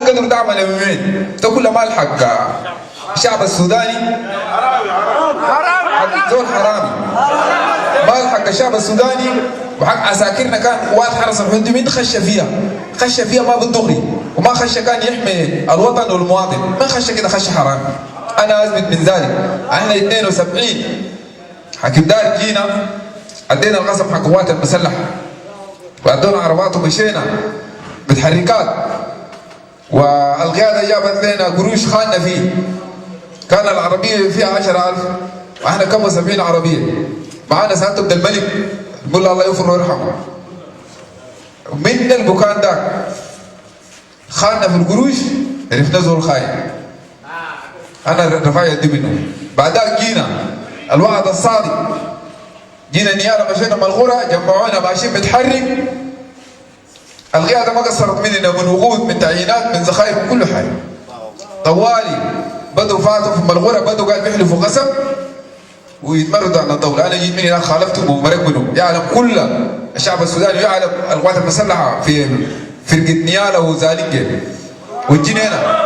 قدر تعمل من وين؟ تقول له ما الحق الشعب السوداني حق زول حرامي، ما الحق الشعب السوداني وحق عساكرنا كان قوات حرس الحدود مين خش فيها؟ خش فيها ما بالدغري، وما خش كان يحمي الوطن والمواطن، ما خش كده خش حرامي. انا اثبت من ذلك. احنا 72 حكم دار جينا ادينا القسم حق قوات المسلحه وادونا عربات ومشينا بتحريكات، والقياده جابت لنا قروش خاننا فيه. كان العربيه فيها 10,000 واحنا كم 70 عربيه. معانا سعاده عبد الملك نقول له الله يغفر ويرحمه. من البكان داك خاننا في القروش، عرفنا زول خاين. انا رفع يدي منه. بعدك جينا الوعد الصادق، جينا نيارة مشينا ملغورة جمعونا ماشيين بتحرك. القيادة ما قصرت مننا من وقود من تعيينات من ذخائر من كل حاجة. طوالي بدوا فاتوا في ملغورة، بدوا قاعد بيحلفوا قسم ويتمردوا على الدولة. أنا جيت من هناك خالفتهم ومرقبنهم. يعلم كل الشعب السوداني، يعلم القوات المسلحة في فرقة نيالا وزالنجة، وجينا هنا